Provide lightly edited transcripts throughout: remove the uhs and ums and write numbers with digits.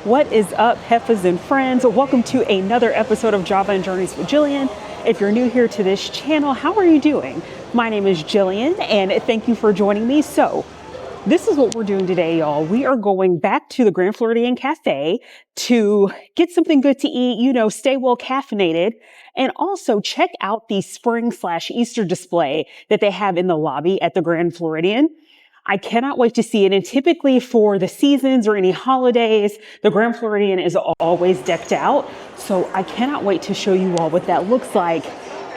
What is up, Heifas and friends? Welcome to another episode of Java and Journeys with Jillian. If you're new here to this channel, how are you doing? My name is Jillian, and thank you for joining me. So, this is what we're doing today, y'all. We are going back to the Grand Floridian Cafe to get something good to eat, stay well caffeinated, and also check out the spring/Easter display that they have in the lobby at the Grand Floridian. I cannot wait to see it. And typically for the seasons or any holidays, the Grand Floridian is always decked out. So I cannot wait to show you all what that looks like.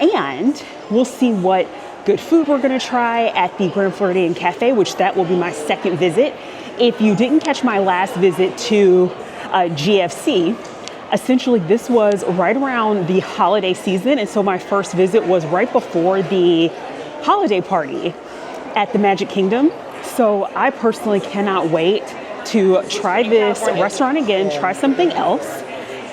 And we'll see what good food we're going to try at the Grand Floridian Cafe, which that will be my second visit. If you didn't catch my last visit to GFC, essentially this was right around the holiday season. And so my first visit was right before the holiday party at the Magic Kingdom. So I personally cannot wait to try this restaurant again, try something else,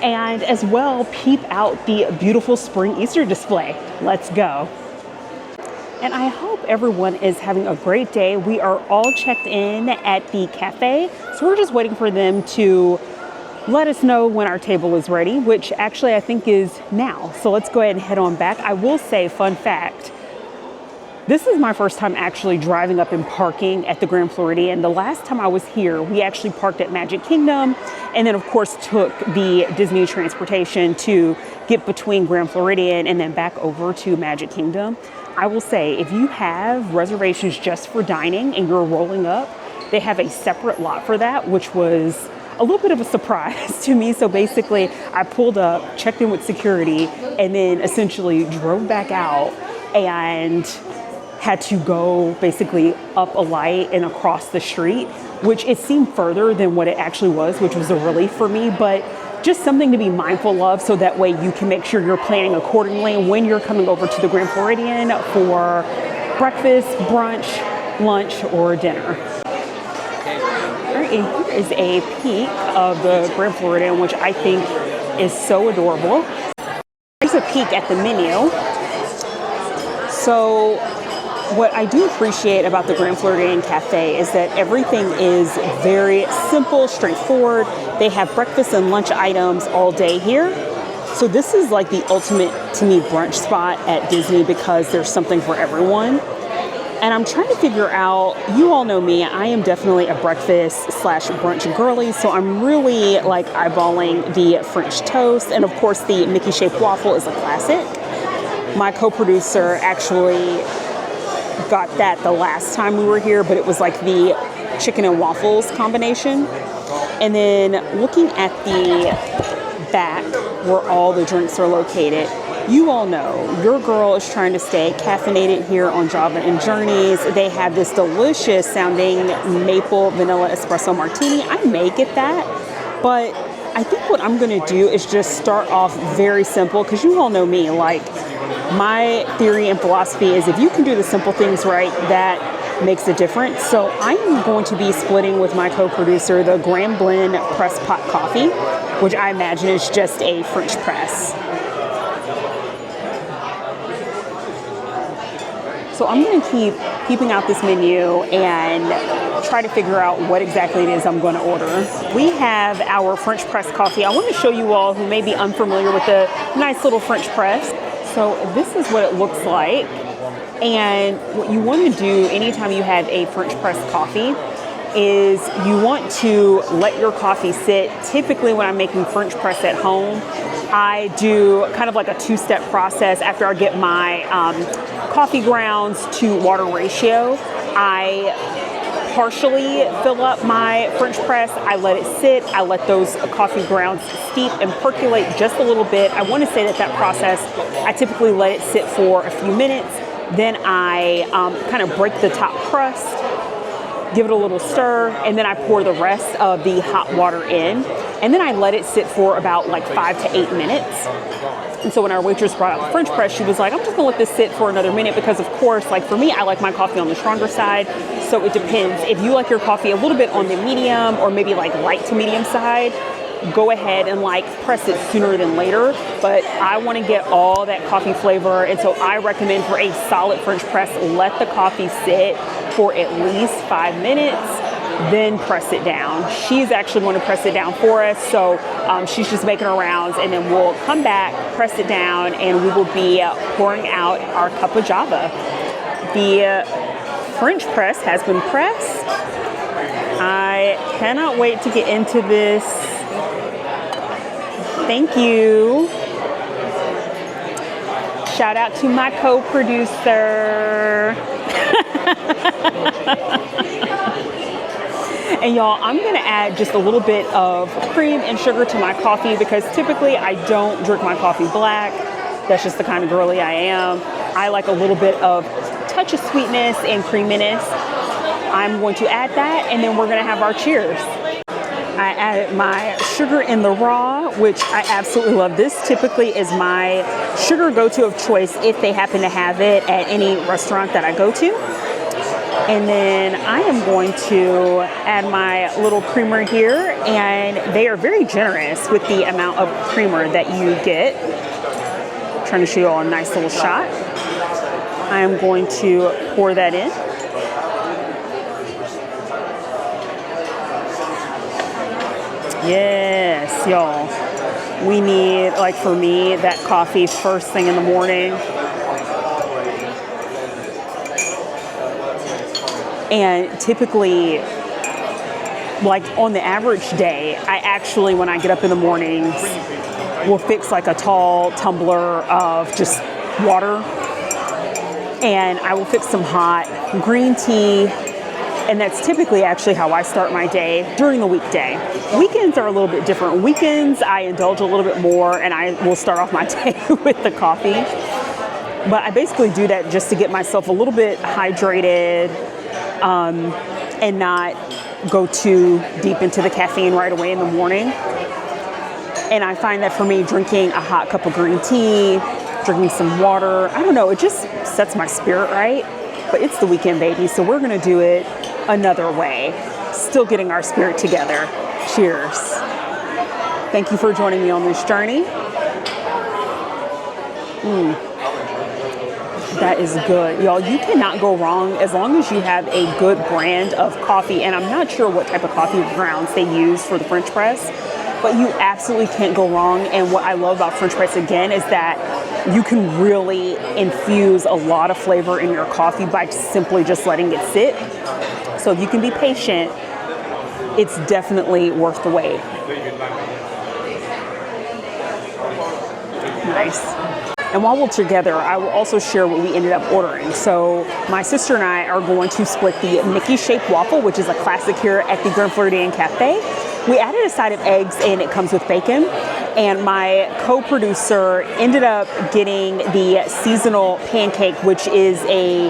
and as well peep out the beautiful spring Easter display. Let's go. And I hope everyone is having a great day. We are all checked in at the cafe, so we're just waiting for them to let us know when our table is ready, which actually I think is now. So let's go ahead and head on back. I will say, fun fact, this is my first time actually driving up and parking at the Grand Floridian. The last time I was here, we actually parked at Magic Kingdom and then of course took the Disney transportation to get between Grand Floridian and then back over to Magic Kingdom. I will say, if you have reservations just for dining and you're rolling up, they have a separate lot for that, which was a little bit of a surprise to me. So basically I pulled up, checked in with security, and then essentially drove back out and had to go basically up a light and across the street, which it seemed further than what it actually was, which was a relief for me, but just something to be mindful of so that way you can make sure you're planning accordingly when you're coming over to the Grand Floridian for breakfast, brunch, lunch, or dinner. All right, and here is a peek of the Grand Floridian, which I think is so adorable. Here's a peek at the menu. So, what I do appreciate about the Grand Floridian Cafe is that everything is very simple, straightforward. They have breakfast and lunch items all day here. So this is like the ultimate, to me, brunch spot at Disney because there's something for everyone. And I'm trying to figure out, you all know me, I am definitely a breakfast/brunch girly. So I'm really like eyeballing the French toast. And of course, the Mickey shaped waffle is a classic. My co-producer actually got that the last time we were here, but it was like the chicken and waffles combination. And then looking at the back where all the drinks are located, you all know your girl is trying to stay caffeinated here on Java and Journeys. They have this delicious sounding maple vanilla espresso martini. I may get that, but I think what I'm gonna do is just start off very simple, because you all know me, like my theory and philosophy is if you can do the simple things right, that makes a difference. So I am going to be splitting with my co-producer the Grand Blend Press Pot Coffee, which I imagine is just a French press. So I'm going to keep peeping out this menu and try to figure out what exactly it is I'm going to order. We have our French press coffee. I want to show you all who may be unfamiliar with the nice little French press. So this is what it looks like. And what you want to do anytime you have a French press coffee is you want to let your coffee sit. Typically when I'm making French press at home, I do kind of like a two-step process. After I get my coffee grounds to water ratio, I partially fill up my French press. I let it sit. I let those coffee grounds steep and percolate just a little bit. I want to say that process, I typically let it sit for a few minutes. Then I kind of break the top crust, give it a little stir, and then I pour the rest of the hot water in. And then I let it sit for about like 5 to 8 minutes. And so when our waitress brought out the French press, she was like, I'm just gonna let this sit for another minute because of course, like for me, I like my coffee on the stronger side. So it depends. If you like your coffee a little bit on the medium or maybe like light to medium side, go ahead and like press it sooner than later. But I want to get all that coffee flavor. And so I recommend for a solid French press, let the coffee sit for at least 5 minutes. then press it down. She's actually going to press it down for us, so she's just making her rounds, and then we'll come back, press it down, and we will be pouring out our cup of Java. The French press has been pressed. I cannot wait to get into this. Thank you. Shout out to my co-producer. And y'all, I'm gonna add just a little bit of cream and sugar to my coffee because typically I don't drink my coffee black. That's just the kind of girly I am. I like a little bit of touch of sweetness and creaminess. I'm going to add that, and then we're gonna have our cheers. I added my sugar in the raw, which I absolutely love. This typically is my sugar go-to of choice if they happen to have it at any restaurant that I go to. And then I am going to add my little creamer here, and they are very generous with the amount of creamer that you get. I'm trying to show you all a nice little shot. I am going to pour that in. Yes, y'all. We need, like for me, that coffee first thing in the morning. And typically, like on the average day, I actually, when I get up in the mornings, will fix like a tall tumbler of just water. And I will fix some hot green tea. And that's typically actually how I start my day during the weekday. Weekends are a little bit different. Weekends, I indulge a little bit more, and I will start off my day with the coffee. But I basically do that just to get myself a little bit hydrated and not go too deep into the caffeine right away in the morning. And I find that for me, drinking a hot cup of green tea, drinking some water, I don't know, it just sets my spirit right. But it's the weekend, baby, so we're gonna do it another way. Still getting our spirit together. Cheers. Thank you for joining me on this journey. That is good. Y'all, you cannot go wrong as long as you have a good brand of coffee. And I'm not sure what type of coffee grounds they use for the French press, but you absolutely can't go wrong. And what I love about French press, again, is that you can really infuse a lot of flavor in your coffee by simply just letting it sit. So if you can be patient, it's definitely worth the wait. Nice. And while we're together, I will also share what we ended up ordering. So my sister and I are going to split the Mickey-shaped waffle, which is a classic here at the Floridian Cafe. We added a side of eggs, and it comes with bacon. And my co-producer ended up getting the seasonal pancake, which is a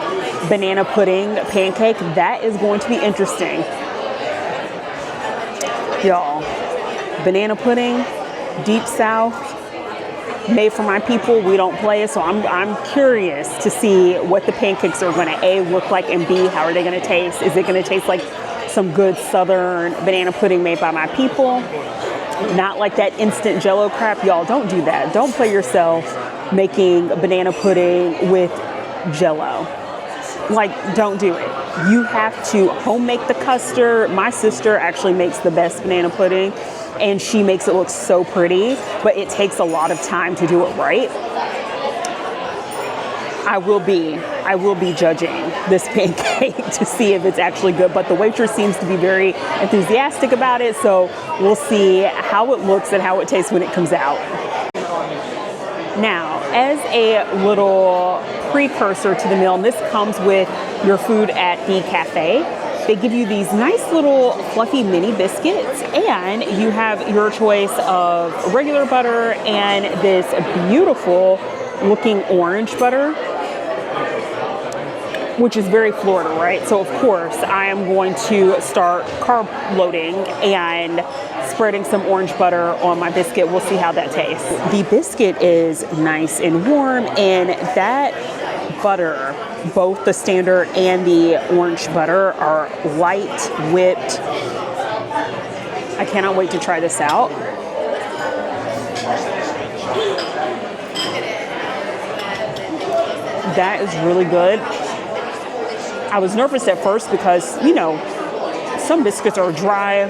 banana pudding pancake. That is going to be interesting. Y'all, banana pudding, deep south, made for my people. We don't play it, so I'm curious to see what the pancakes are going to A, look like, and B, how are they going to taste? Is it going to taste like some good southern banana pudding made by my people? Not like that instant Jello crap. Y'all, don't do that. Don't play yourself making banana pudding with Jello. Like, don't do it. You have to home make the custard. My sister actually makes the best banana pudding, and she makes it look so pretty, but it takes a lot of time to do it right. I will be judging this pancake to see if it's actually good, but the waitress seems to be very enthusiastic about it, so we'll see how it looks and how it tastes when it comes out. Now, as a little precursor to the meal, and this comes with your food at the cafe, they give you these nice little fluffy mini biscuits, and you have your choice of regular butter and this beautiful looking orange butter, which is very Florida, right? So of course I am going to start carb loading and spreading some orange butter on my biscuit. We'll see how that tastes. The biscuit is nice and warm, and that butter, both the standard and the orange butter, are light whipped. I cannot wait to try this out. That is really good. I was nervous at first because, you know, Some biscuits are dry,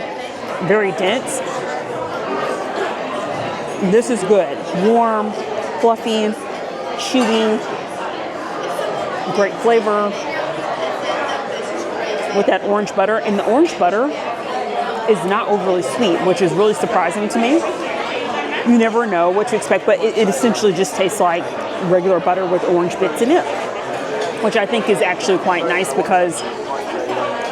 very dense. This is good. Warm, fluffy, chewy, great flavor with that orange butter. And the orange butter is not overly sweet, which is really surprising to me. You never know what to expect, but it essentially just tastes like regular butter with orange bits in it, which I think is actually quite nice, because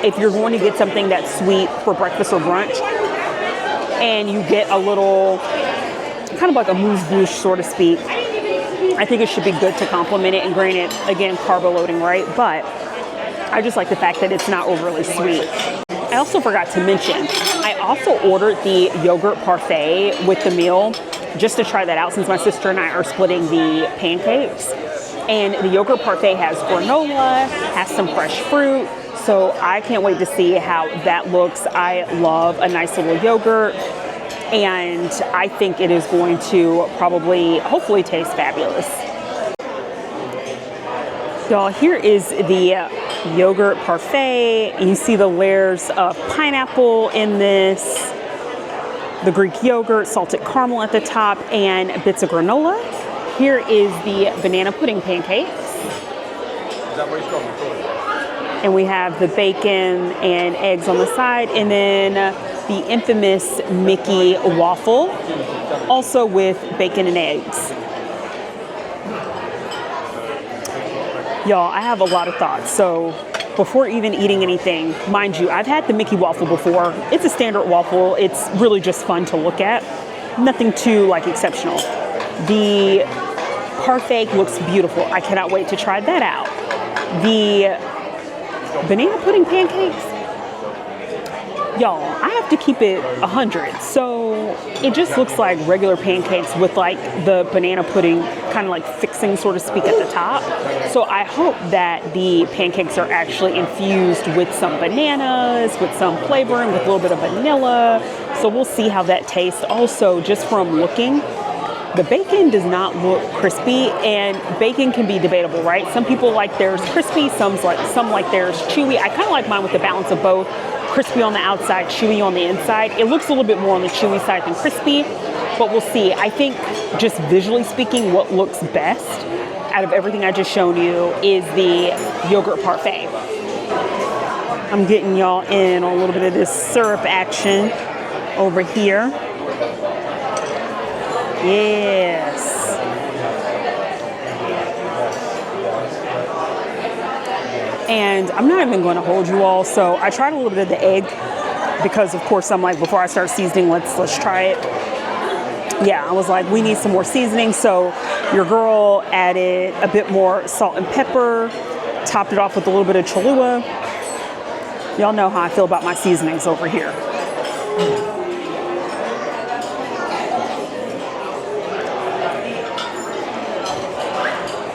if you're going to get something that's sweet for breakfast or brunch and you get a little, kind of like a mousse-bouche, so to speak, I think it should be good to complement it. And granted, again, carb loading, right? But I just like the fact that it's not overly sweet. I also forgot to mention, I also ordered the yogurt parfait with the meal just to try that out, since my sister and I are splitting the pancakes. And the yogurt parfait has granola, has some fresh fruit, so I can't wait to see how that looks. I love a nice little yogurt, and I think it is going to hopefully taste fabulous. Y'all, here is the yogurt parfait. You see the layers of pineapple in this, the Greek yogurt, salted caramel at the top, and bits of granola. Here is the banana pudding pancakes. And we have the bacon and eggs on the side, and then the infamous Mickey waffle, also with bacon and eggs. Y'all, I have a lot of thoughts. So before even eating anything, mind you, I've had the Mickey waffle before. It's a standard waffle. It's really just fun to look at. Nothing too exceptional. The parfait looks beautiful. I cannot wait to try that out. The banana pudding pancakes, y'all, I have to keep it 100. So it just looks like regular pancakes with the banana pudding kind of fixing, so to speak, at the top. So I hope that the pancakes are actually infused with some bananas, with some flavoring, with a little bit of vanilla. So we'll see how that tastes. Also, just from looking, the bacon does not look crispy, and bacon can be debatable, right? Some people like theirs crispy, some like theirs chewy. I kind of like mine with the balance of both. Crispy on the outside, chewy on the inside. It looks a little bit more on the chewy side than crispy, but we'll see. I think just visually speaking, what looks best out of everything I just shown you is the yogurt parfait. I'm getting y'all in on a little bit of this syrup action over here. Yes. And I'm not even going to hold you all. So I tried a little bit of the egg because, of course, I'm like, before I start seasoning, let's try it. Yeah, I was like, we need some more seasoning. So your girl added a bit more salt and pepper, topped it off with a little bit of Cholula. Y'all know how I feel about my seasonings over here.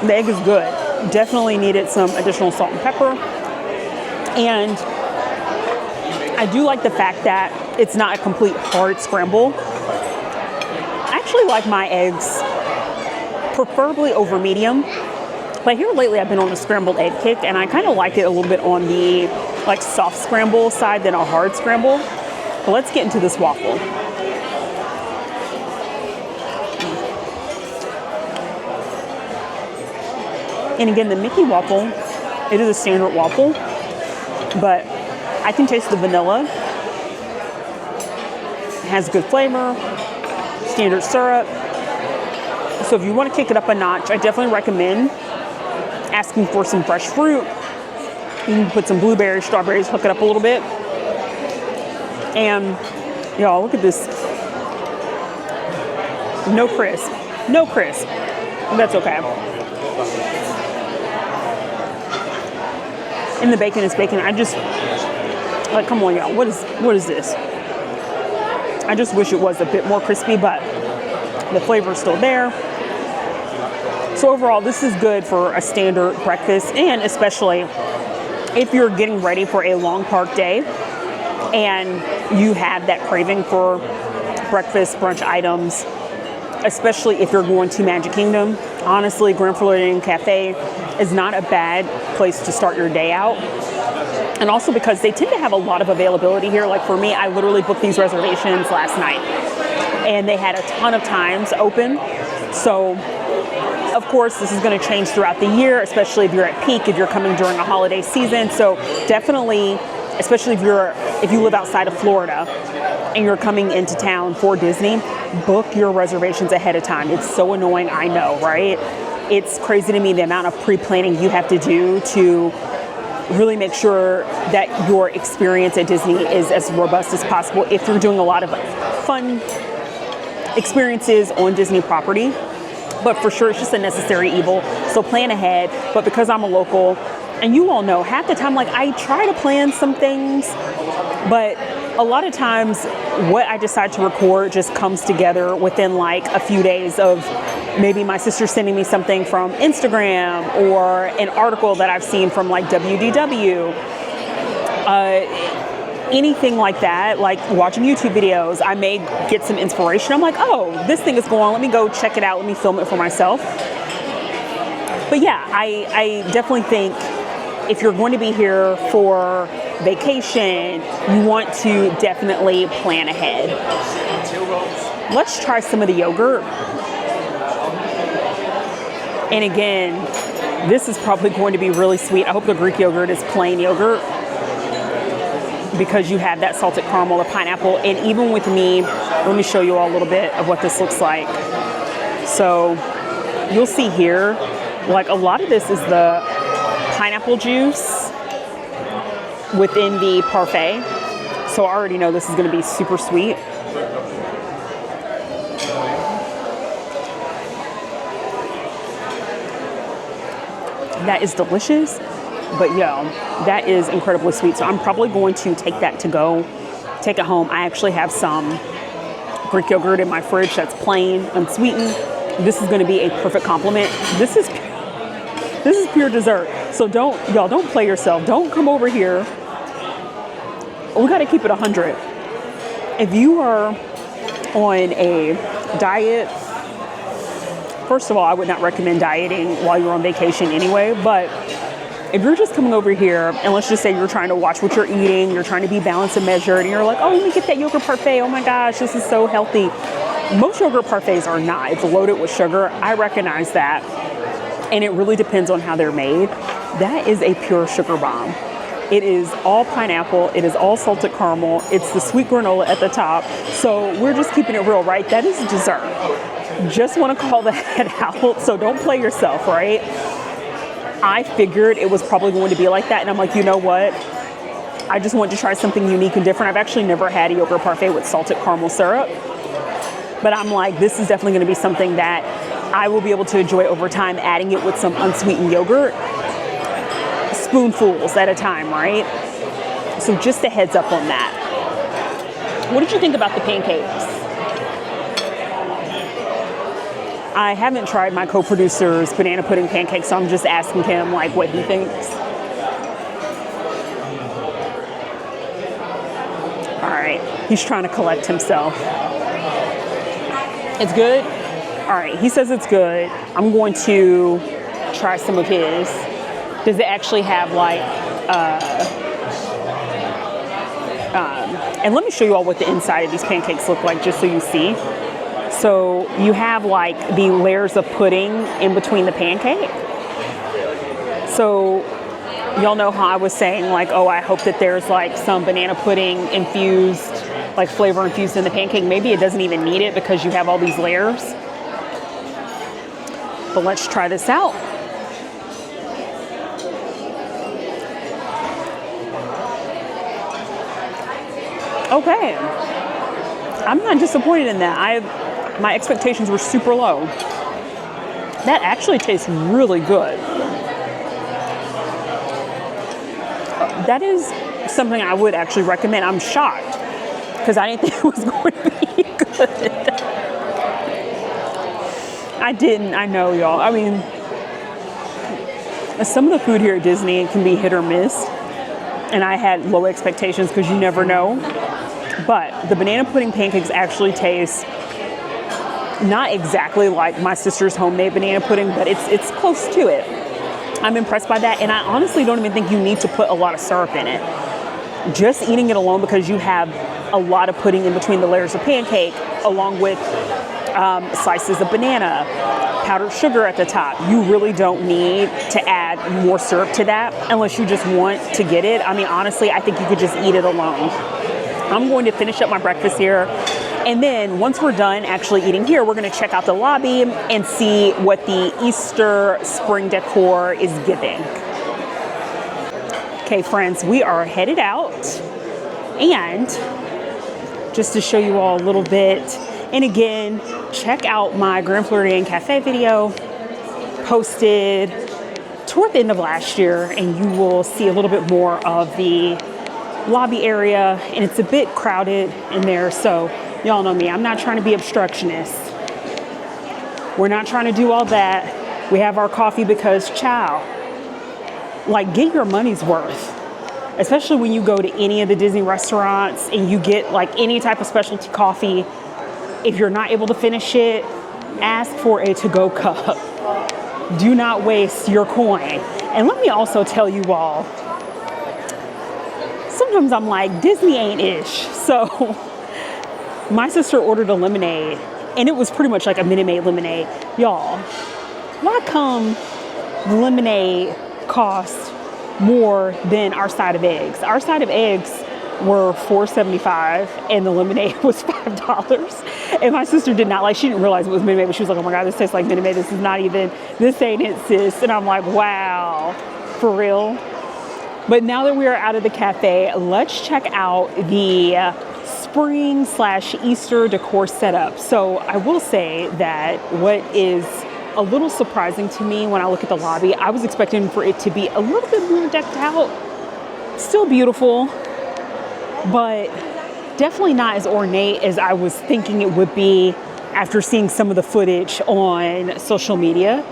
The egg is good. Definitely needed some additional salt and pepper. And I do like the fact that it's not a complete hard scramble. I actually like my eggs preferably over medium. But here lately I've been on a scrambled egg kick, and I kind of like it a little bit on the soft scramble side than a hard scramble. But let's get into this waffle. And again, the Mickey waffle, it is a standard waffle, but I can taste the vanilla. It has good flavor, standard syrup. So if you want to kick it up a notch, I definitely recommend asking for some fresh fruit. You can put some blueberries, strawberries, hook it up a little bit. And y'all, look at this. No crisp. No crisp. That's okay. And the bacon is bacon. I just, come on, y'all. What is this? I just wish it was a bit more crispy, but the flavor is still there. So overall, this is good for a standard breakfast, and especially if you're getting ready for a long park day and you have that craving for breakfast, brunch items, especially if you're going to Magic Kingdom. Honestly, Grand Floridian Cafe is not a bad place to start your day out. And also because they tend to have a lot of availability here. Like for me, I literally booked these reservations last night and they had a ton of times open. So of course, this is going to change throughout the year, especially if you're at peak, if you're coming during a holiday season. So definitely, especially if you live outside of Florida and you're coming into town for Disney, book your reservations ahead of time. It's so annoying, I know, right? It's crazy to me the amount of pre-planning you have to do to really make sure that your experience at Disney is as robust as possible if you're doing a lot of fun experiences on Disney property. But for sure, it's just a necessary evil. So plan ahead. But because I'm a local, and you all know, half the time, like I try to plan some things, but a lot of times what I decide to record just comes together within like a few days of maybe my sister sending me something from Instagram or an article that I've seen from like WDW. Anything like that, like watching YouTube videos, I may get some inspiration. I'm like, oh, this thing is going on. Let me go check it out. Let me film it for myself. But yeah, I definitely think if you're going to be here for vacation, you want to definitely plan ahead. Let's try some of the yogurt. And again, this is probably going to be really sweet. I hope the Greek yogurt is plain yogurt, because you have that salted caramel, the pineapple, and even with me, let me show you all a little bit of what this looks like. So you'll see here, like a lot of this is the pineapple juice within the parfait. So I already know this is gonna be super sweet. That is delicious. But yeah, that is incredibly sweet. So I'm probably going to take that to go, take it home. I actually have some Greek yogurt in my fridge that's plain, unsweetened. This is going to be a perfect complement. This is pure dessert. So y'all don't play yourself. Don't come over here. We got to keep it 100. If you are on a diet, first of all, I would not recommend dieting while you're on vacation anyway, but if you're just coming over here and let's just say you're trying to watch what you're eating, you're trying to be balanced and measured, and you're like, oh, let me get that yogurt parfait. Oh my gosh, this is so healthy. Most yogurt parfaits are not. It's loaded with sugar. I recognize that. And it really depends on how they're made. That is a pure sugar bomb. It is all pineapple. It is all salted caramel. It's the sweet granola at the top. So we're just keeping it real, right? That is dessert. Just want to call that out. So don't play yourself, right? I figured it was probably going to be like that. And I'm like, you know what? I just want to try something unique and different. I've actually never had a yogurt parfait with salted caramel syrup. But I'm like, this is definitely going to be something that I will be able to enjoy over time, adding it with some unsweetened yogurt. Spoonfuls at a time, right? So just a heads up on that. What did you think about the pancakes? I haven't tried my co-producer's banana pudding pancakes, so I'm just asking him like what he thinks. All right, he's trying to collect himself. It's good? All right, he says it's good. I'm going to try some of his. Does it actually have like, and let me show you all what the inside of these pancakes look like just so you see. So you have like the layers of pudding in between the pancake. So y'all know how I was saying like, oh, I hope that there's like some banana pudding infused, like flavor infused in the pancake. Maybe it doesn't even need it because you have all these layers. But let's try this out. Okay. I'm not disappointed in that. My expectations were super low. That actually tastes really good. That is something I would actually recommend. I'm shocked because I didn't think it was going to be good. I didn't. I know, y'all. I mean, some of the food here at Disney can be hit or miss. And I had low expectations because you never know. But the banana pudding pancakes actually taste not exactly like my sister's homemade banana pudding, but it's close to it. I'm impressed by that, and I honestly don't even think you need to put a lot of syrup in it. Just eating it alone, because you have a lot of pudding in between the layers of pancake, along with slices of banana, powdered sugar at the top. You really don't need to add more syrup to that unless you just want to get it. I mean, honestly, I think you could just eat it alone. I'm going to finish up my breakfast here. And then once we're done actually eating here, we're going to check out the lobby and see what the Easter spring decor is giving. Okay, friends, we are headed out. And just to show you all a little bit, and again, check out my Grand Floridian Cafe video posted toward the end of last year, and you will see a little bit more of the lobby area, and it's a bit crowded in there, so y'all know me, I'm not trying to be obstructionist. We're not trying to do all that. We have our coffee because, child, like, get your money's worth. Especially when you go to any of the Disney restaurants and you get like any type of specialty coffee. If you're not able to finish it, ask for a to-go cup. Do not waste your coin. And let me also tell you all, sometimes I'm like, Disney ain't ish. So my sister ordered a lemonade, and it was pretty much like a Minute Maid lemonade. Y'all, why come the lemonade cost more than our side of eggs? Our side of eggs were $4.75 and the lemonade was $5. And my sister did not like, she didn't realize it was Minute Maid, but she was like, oh my God, this tastes like Minute Maid. This is not even, this ain't it, sis. And I'm like, wow, for real? But now that we are out of the cafe, let's check out the spring/Easter decor setup. So I will say that what is a little surprising to me when I look at the lobby, I was expecting for it to be a little bit more decked out. Still beautiful, but definitely not as ornate as I was thinking it would be after seeing some of the footage on social media.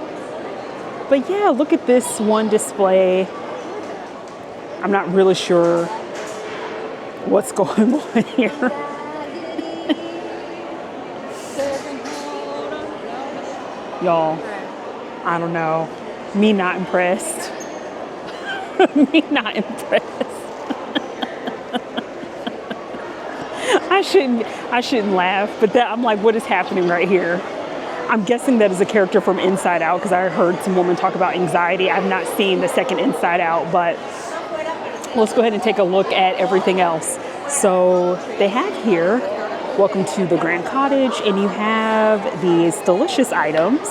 But yeah, look at this one display. I'm not really sure what's going on here. Y'all, I don't know. Me not impressed. Me not impressed. I shouldn't laugh, but that I'm like, what is happening right here? I'm guessing that is a character from Inside Out, because I heard some woman talk about anxiety. I've not seen the second Inside Out, but let's go ahead and take a look at everything else. So they have here, welcome to the Grand Cottage, and you have these delicious items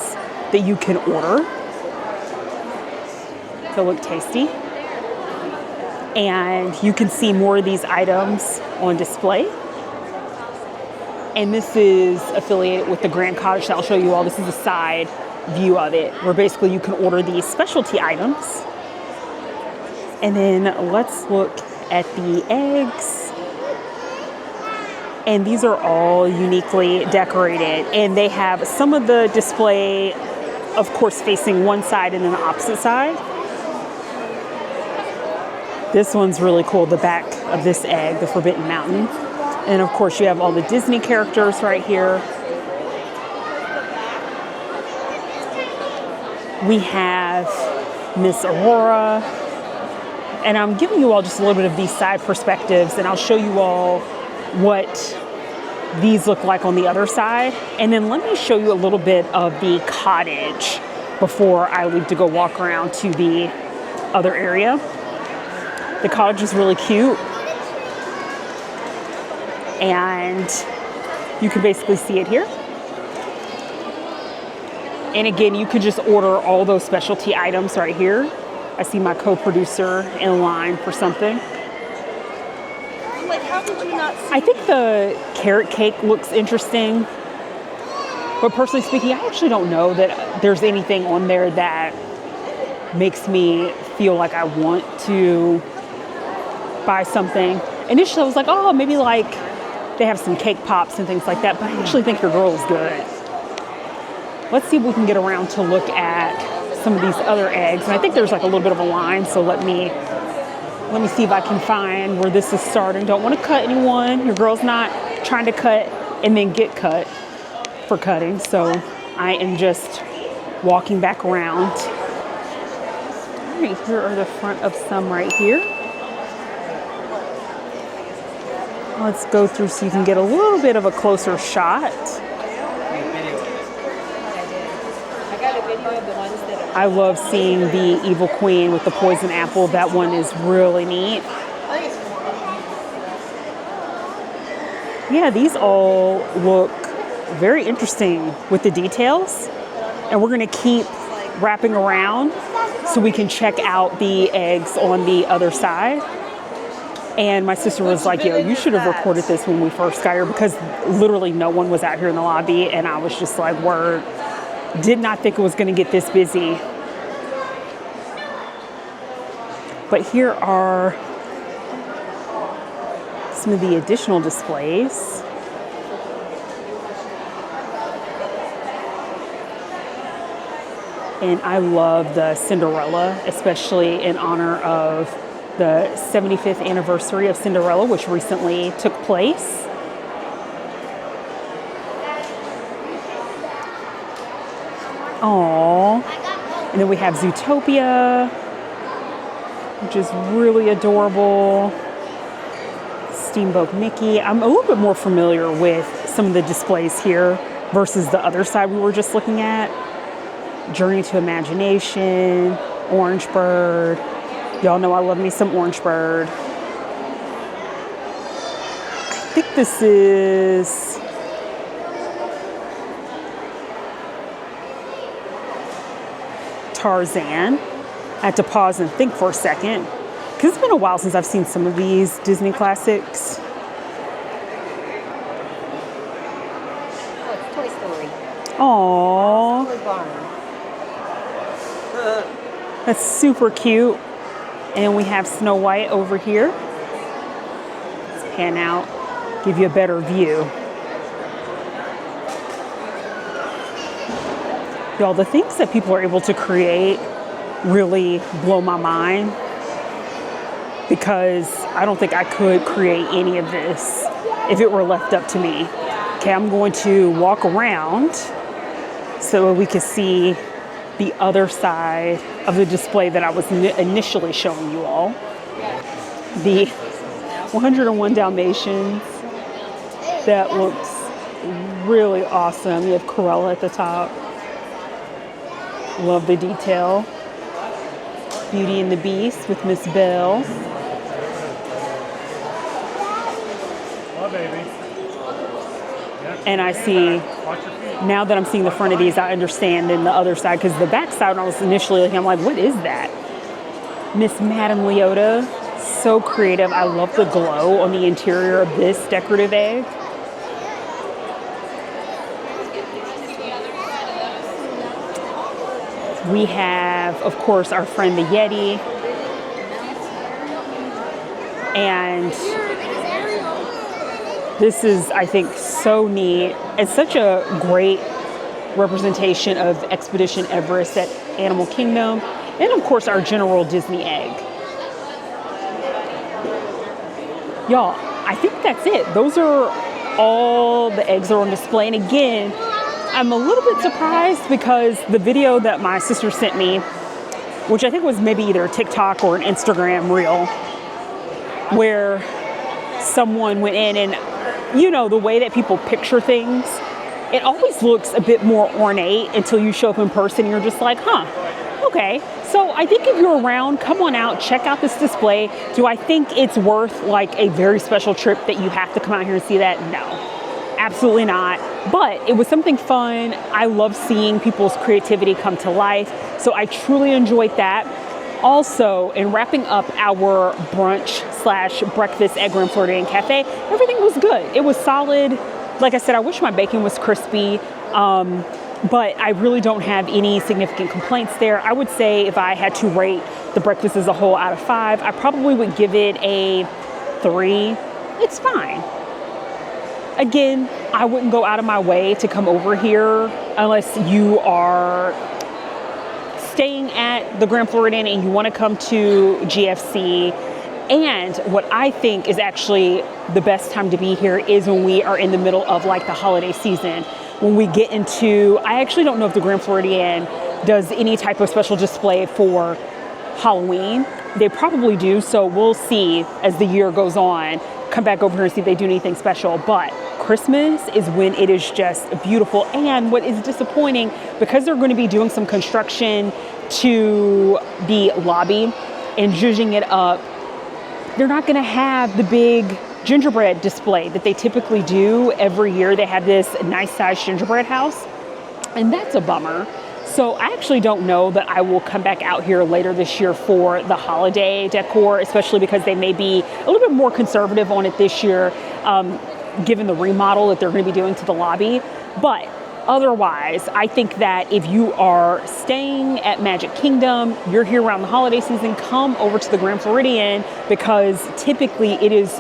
that you can order. They look tasty. And you can see more of these items on display. And this is affiliated with the Grand Cottage that I'll show you all. This is a side view of it, where basically you can order these specialty items. And then let's look at the eggs. And these are all uniquely decorated. And they have some of the display, of course, facing one side and then the opposite side. This one's really cool, the back of this egg, the Forbidden Mountain. And of course, you have all the Disney characters right here. We have Miss Aurora. And I'm giving you all just a little bit of these side perspectives, and I'll show you all what these look like on the other side. And then let me show you a little bit of the cottage before I leave to go walk around to the other area. The cottage is really cute. And you can basically see it here. And again, you could just order all those specialty items right here. I see my co-producer in line for something. Like, how did you not see? I think the carrot cake looks interesting. But personally speaking, I actually don't know that there's anything on there that makes me feel like I want to buy something. Initially, I was like, oh, maybe like they have some cake pops and things like that. But I actually think your girl is good. Let's see if we can get around to look at some of these other eggs. And I think there's like a little bit of a line. So let me see if I can find where this is starting. Don't want to cut anyone. Your girl's not trying to cut and then get cut for cutting. So I am just walking back around. All right, here are the front of some right here. Let's go through so you can get a little bit of a closer shot. I love seeing the Evil Queen with the poison apple. That one is really neat. Yeah, these all look very interesting with the details. And we're gonna keep wrapping around so we can check out the eggs on the other side. And my sister was like, yo, you should have recorded this when we first got here, because literally no one was out here in the lobby. And I was just like, word, did not think it was gonna get this busy. But here are some of the additional displays. And I love the Cinderella, especially in honor of the 75th anniversary of Cinderella, which recently took place. Aww. And then we have Zootopia, which is really adorable. Steamboat Mickey. I'm a little bit more familiar with some of the displays here versus the other side we were just looking at. Journey to Imagination, Orange Bird. Y'all know I love me some Orange Bird. I think this is Tarzan. I had to pause and think for a second, because it's been a while since I've seen some of these Disney classics. Oh, it's Toy Story. Aww. Toy Barn. That's super cute. And we have Snow White over here. Let's pan out, give you a better view. Y'all, the things that people are able to create really blow my mind, because I don't think I could create any of this if it were left up to me. Okay, I'm going to walk around so we can see the other side of the display that I was initially showing you all. The 101 Dalmatians. That looks really awesome. You have Corella at the top. Love the detail. Beauty and the Beast with Miss Belle. Oh, baby. And I see, now that I'm seeing the front of these, I understand in the other side, because the back side, when I was initially looking, I'm like, what is that? Miss Madame Leota, so creative. I love the glow on the interior of this decorative egg. We have, of course, our friend the Yeti. And this is, I think, so neat. It's such a great representation of Expedition Everest at Animal Kingdom. And of course, our general Disney egg. Y'all, I think that's it. Those are all the eggs that are on display. And again, I'm a little bit surprised, because the video that my sister sent me, which I think was maybe either a TikTok or an Instagram reel, where someone went in and, you know, the way that people picture things, it always looks a bit more ornate until you show up in person and you're just like, huh, okay. So I think if you're around, come on out, check out this display. Do I think it's worth like a very special trip that you have to come out here and see that? No, absolutely not. But it was something fun. I love seeing people's creativity come to life. So I truly enjoyed that. Also, in wrapping up our brunch/breakfast at Grand Floridian Cafe, everything was good. It was solid. Like I said, I wish my bacon was crispy, but I really don't have any significant complaints there. I would say if I had to rate the breakfast as a whole out of 5, I probably would give it a 3. It's fine. Again, I wouldn't go out of my way to come over here unless you are staying at the Grand Floridian and you want to come to GFC. And what I think is actually the best time to be here is when we are in the middle of like the holiday season. When we get into, I actually don't know if the Grand Floridian does any type of special display for Halloween. They probably do, so we'll see as the year goes on. Come back over here and see if they do anything special. But Christmas is when it is just beautiful. And what is disappointing, because they're going to be doing some construction to the lobby and zhuzhing it up, they're not going to have the big gingerbread display that they typically do every year. They have this nice sized gingerbread house, and that's a bummer. So I actually don't know that I will come back out here later this year for the holiday decor, especially because they may be a little bit more conservative on it this year, given the remodel that they're going to be doing to the lobby. But otherwise, I think that if you are staying at Magic Kingdom, you're here around the holiday season, come over to the Grand Floridian, because typically it is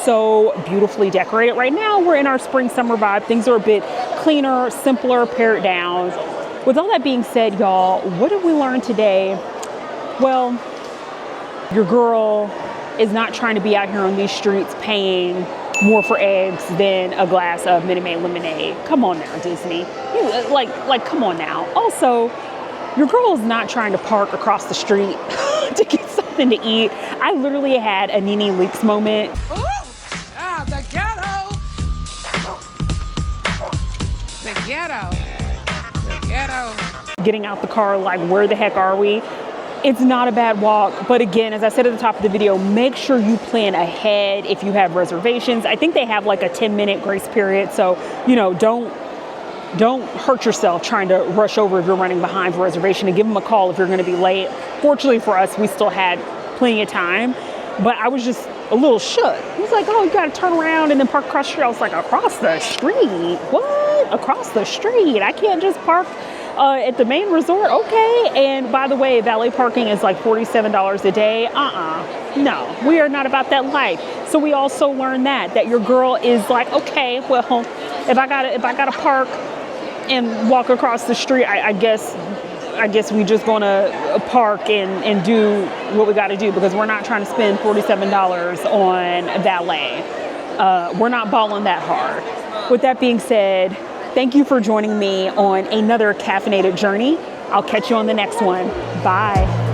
so beautifully decorated. Right now, we're in our spring summer vibe. Things are a bit cleaner, simpler, pared down. With all that being said, y'all, what did we learn today? Well, your girl is not trying to be out here on these streets paying more for eggs than a glass of Minute Maid lemonade. Come on now, Disney. Come on now. Also, your girl is not trying to park across the street to get something to eat. I literally had a Nene Leakes moment. Ooh, the ghetto. The ghetto. The ghetto. Getting out the car, like, where the heck are we? It's not a bad walk, but again, as I said at the top of the video, make sure you plan ahead if you have reservations. I think they have like a 10-minute grace period, so don't hurt yourself trying to rush over if you're running behind for reservation, and give them a call if you're going to be late. Fortunately for us, we still had plenty of time, but I was just a little shook. He was like, oh, you got to turn around and then park across the street. I was like, across the street? What? Across the street? I can't just park at the main resort? Okay. And by the way, valet parking is like $47 a day. No, we are not about that life. So we also learned that your girl is like, okay, well, if I gotta park and walk across the street, I guess we just gonna park and do what we gotta do, because we're not trying to spend $47 on valet. We're not balling that hard. With that being said, thank you for joining me on another caffeinated journey. I'll catch you on the next one. Bye.